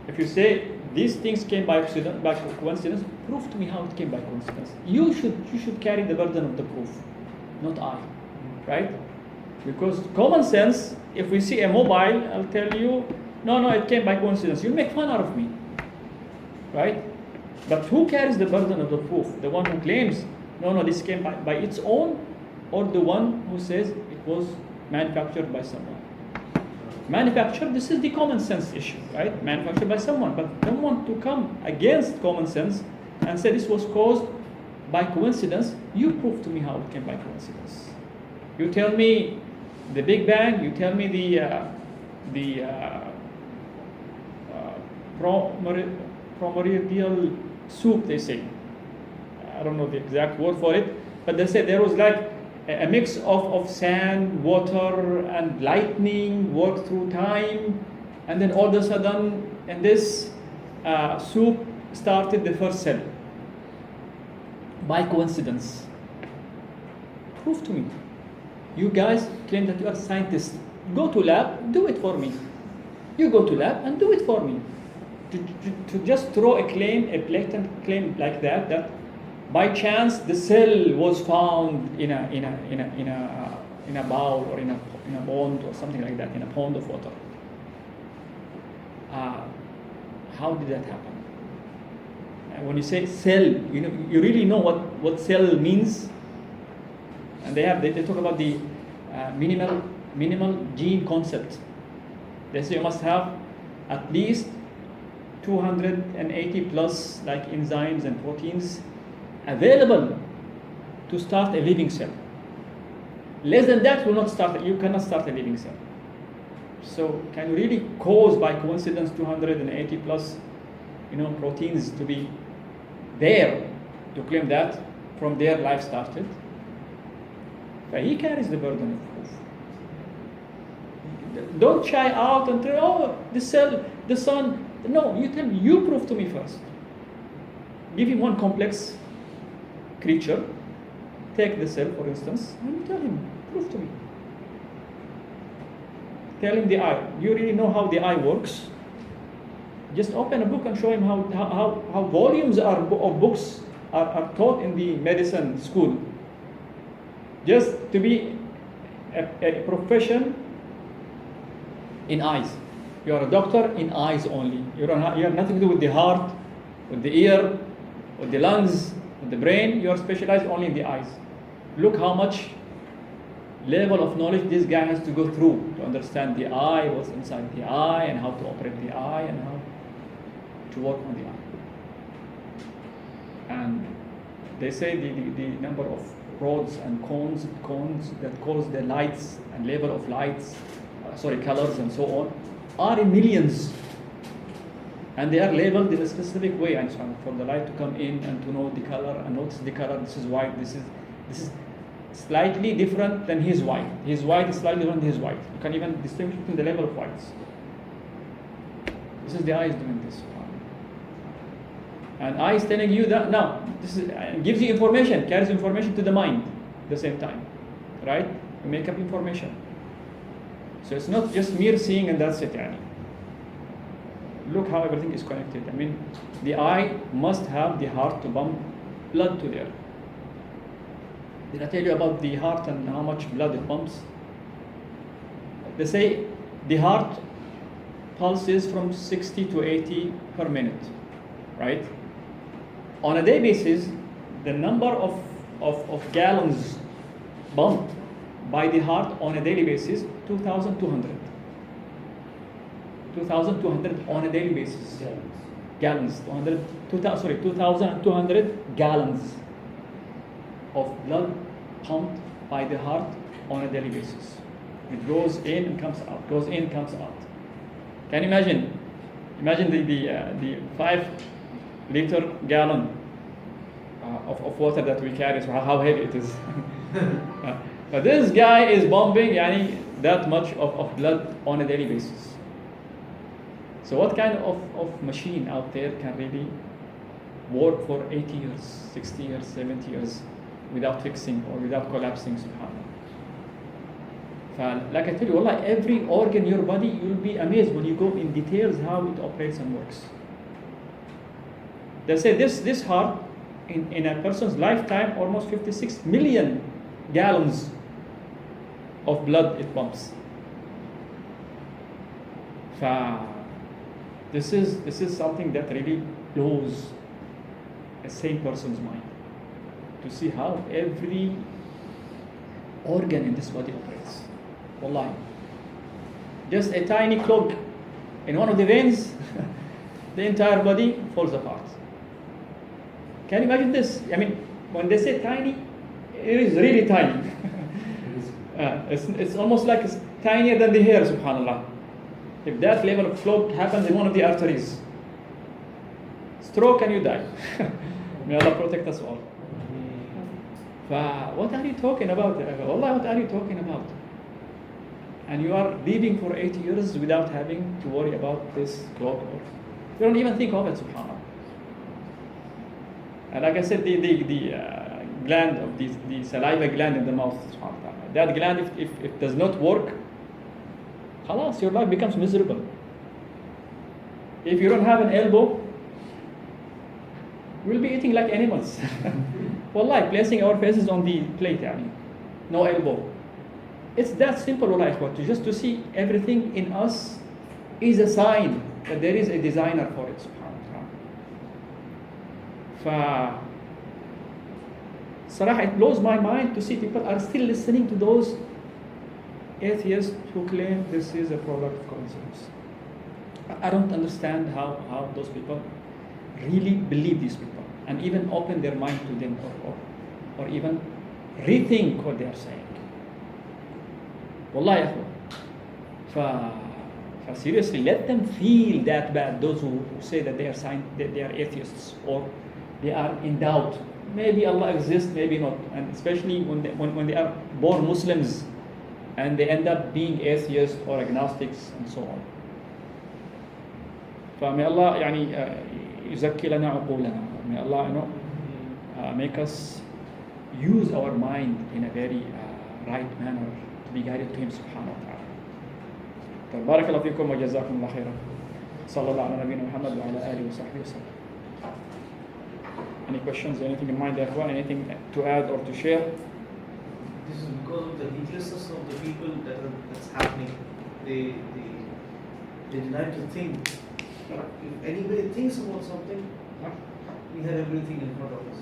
Speaker 1: If you say these things came by coincidence, prove to me how it came by coincidence. You should carry the burden of the proof, not I, right? Because common sense, if we see a mobile, I'll tell you, no, it came by coincidence. You'll make fun out of me, right? But who carries the burden of the proof? The one who claims, no, this came by its own, or the one who says it was manufactured by someone? Manufactured, this is the common sense issue, right? Manufactured by someone, but don't want to come against common sense and say this was caused by coincidence. You prove to me how it came by coincidence. You tell me The Big Bang, you tell me the primordial soup, they say. I don't know the exact word for it, but they say there was like a mix of sand, water, and lightning worked through time, and then all of a sudden, in this soup started the first cell. By coincidence. Prove to me. You guys claim that you are scientists. Go to lab, do it for me. You go to lab and do it for me. To just throw a claim, a blatant claim like that by chance the cell was found in a bowl or in a pond or something like that, in a pond of water. How did that happen? And when you say cell, you really know what cell means. And they talk about the minimal gene concept. They say you must have at least 280 plus like enzymes and proteins available to start a living cell. Less than that will not start. You cannot start a living cell. So can you really cause by coincidence 280 plus proteins to be there to claim that from there life started? But he carries the burden of proof. Don't shy out and say, oh, the cell, the sun. No, you tell me, you prove to me first. Give him one complex creature, take the cell for instance, and you tell him, prove to me. Tell him the eye. You really know how the eye works? Just open a book and show him how volumes of books are taught in the medicine school. Just to be a profession in eyes. You are a doctor in eyes only. You have nothing to do with the heart, with the ear, with the lungs, with the brain. You are specialized only in the eyes. Look how much level of knowledge this guy has to go through to understand the eye, what's inside the eye, and how to operate the eye, and how to work on the eye. And they say the number of rods and cones that cause the lights and level of lights, colors and so on, are in millions. And they are labeled in a specific way, and so on, for the light to come in and to know the color and notice the color. This is white. This is slightly different than his white. His white is slightly different than his white. You can even distinguish between the level of whites. This is the eyes doing this. And eye is telling you that now. This gives you information, carries information to the mind at the same time, right? You make up information. So it's not just mere seeing and that's it. Look how everything is connected. I mean, the eye must have the heart to pump blood to there. Did I tell you about the heart and how much blood it pumps? They say the heart pulses from 60 to 80 per minute, right? On a day basis, the number of gallons pumped by the heart on a daily basis, 2,200. 2,200 on a daily basis. Gallons. 2,200 gallons of blood pumped by the heart on a daily basis. It goes in and comes out, goes in, comes out. Can you imagine? Imagine the 5-liter gallon of water that we carry, so how heavy it is. But this guy is pumping that much of blood on a daily basis. So what kind of machine out there can really work for 80 years, 60 years, 70 years without fixing or without collapsing, subhanAllah. Like I tell you, wallah, every organ in your body, you'll be amazed when you go in details how it operates and works. They say this heart, in a person's lifetime, almost 56 million gallons of blood it pumps. This is something that really blows a sane person's mind, to see how every organ in this body operates. Wallahi. Just a tiny clog in one of the veins, the entire body falls apart. Can you imagine this? I mean, when they say tiny, it is really tiny. It's almost like it's tinier than the hair, subhanallah. If that level of clot happens in one of the arteries, stroke and you die. May Allah protect us all. What are you talking about? Allah, what are you talking about? And you are living for 80 years without having to worry about this clot. You don't even think of it, subhanAllah. And like I said, the gland of the saliva gland in the mouth, subhanAllah. That gland, if it does not work, khalas, your life becomes miserable. If you don't have an elbow, we'll be eating like animals. Wallahi, placing our faces on the plate, no elbow. It's that simple, wallahi, just to see everything in us is a sign that there is a designer for it, subhanAllah. Sarah, it blows my mind to see people are still listening to those atheists who claim this is a product of coincidence. I don't understand how those people really believe these people and even open their mind to them or even rethink what they are saying. Wallahi, seriously, let them feel that bad, those who say that they are atheists or they are in doubt. Maybe Allah exists, maybe not. And especially when they are born Muslims and they end up being atheists or agnostics and so on. May Allah يزكي لنا عقولنا. May Allah make us use our mind in a very right manner to be guided to Him subhanahu wa ta'ala. بارك الله فيكم وجزاكم الله خيرا. صلى الله على نبينا محمد وعلى آله وصحبه وسلم. Any questions, anything in mind, anything to add or to share?
Speaker 2: This is because of the heedlessness of the people that's happening. They deny to think. If anybody thinks about something, we have everything in front of us.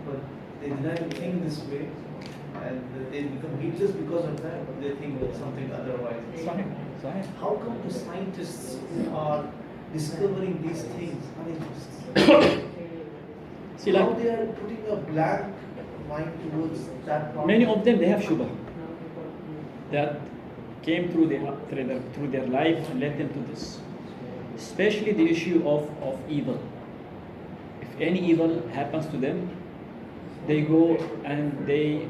Speaker 2: But they deny to think this way, and they become heedless because of that. They think of something otherwise.
Speaker 1: Science.
Speaker 2: How come the scientists who are discovering these things are interested?
Speaker 1: See,
Speaker 2: how they are putting a blank mind towards that problem?
Speaker 1: Many of them, they have shubha that came through their life and led them to this. Especially the issue of evil. If any evil happens to them, they go and they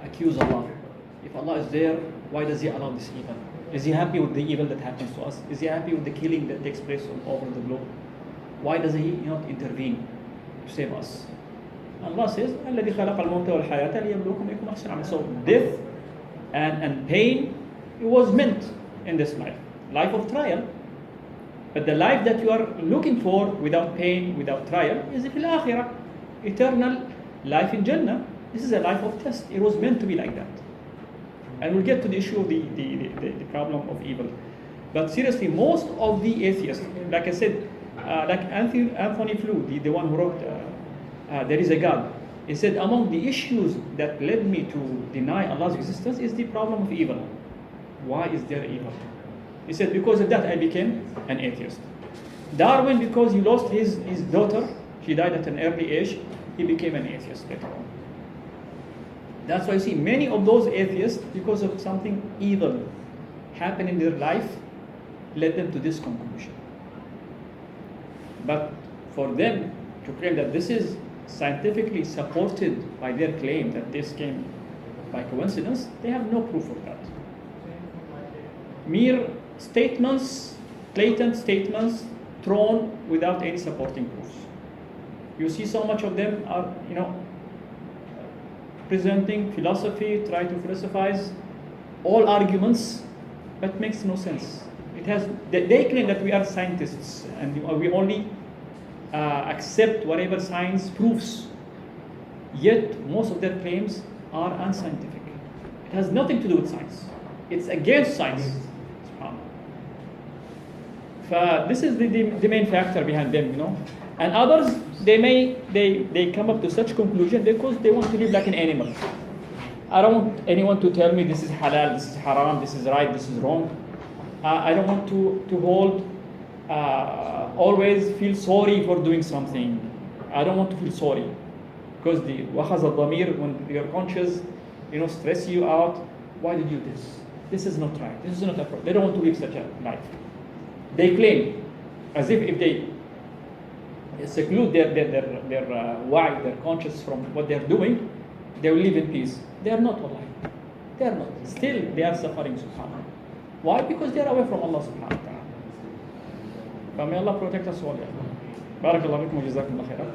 Speaker 1: accuse Allah. If Allah is there, why does He allow this evil? Is He happy with the evil that happens to us? Is He happy with the killing that takes place all over the globe? Why does He not intervene to save us? Allah says, الَّذِي خَلَقَ الْمَوْتَ وَالْحَيَاةَ لِيَبْلُوكُمْ أَيُّكُمْ أَحْسَنُ عَمَلًا. So death and pain, it was meant in this life of trial. But the life that you are looking for without pain, without trial, is fil akhirah, eternal life in Jannah. This is a life of test. It was meant to be like that. And we'll get to the issue of the problem of evil. But seriously, most of the atheists, like I said, like Anthony Flew, the one who wrote There Is a God, he said, among the issues that led me to deny Allah's existence is the problem of evil. Why is there evil? He said, because of that I became an atheist. Darwin, because he lost his daughter, she died at an early age, he became an atheist later on. That's why you see many of those atheists, because of something evil happened in their life, led them to this conclusion. But for them to claim that this is scientifically supported by their claim that this came by coincidence, they have no proof of that. Mere statements, blatant statements, thrown without any supporting proofs. You see so much of them are, presenting philosophy, try to philosophize all arguments, but makes no sense. They claim that we are scientists and we only accept whatever science proves. Yet most of their claims are unscientific. It has nothing to do with science. It's against science. This is the main factor behind them, And others, they come up to such conclusion because they want to live like an animal. I don't want anyone to tell me this is halal, this is haram, this is right, this is wrong. I don't want to hold, always feel sorry for doing something. I don't want to feel sorry. Because the wakhaz al-damir, when your conscience, stress you out, why did you do this? This is not right. This is not appropriate. They don't want to live such a life. They claim, as if they seclude their why, their conscience from what they're doing, they will live in peace. They are not alive. They are not. Still, they are suffering, subhanAllah. Why? Because they are away from Allah subhanahu wa ta'ala. But may Allah protect us all. بارك الله فيكم وجزاكم الله خيرا.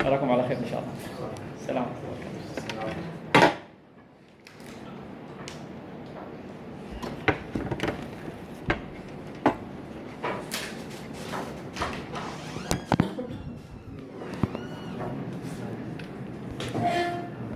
Speaker 1: أراكم على خير إن شاء الله. السلام عليكم.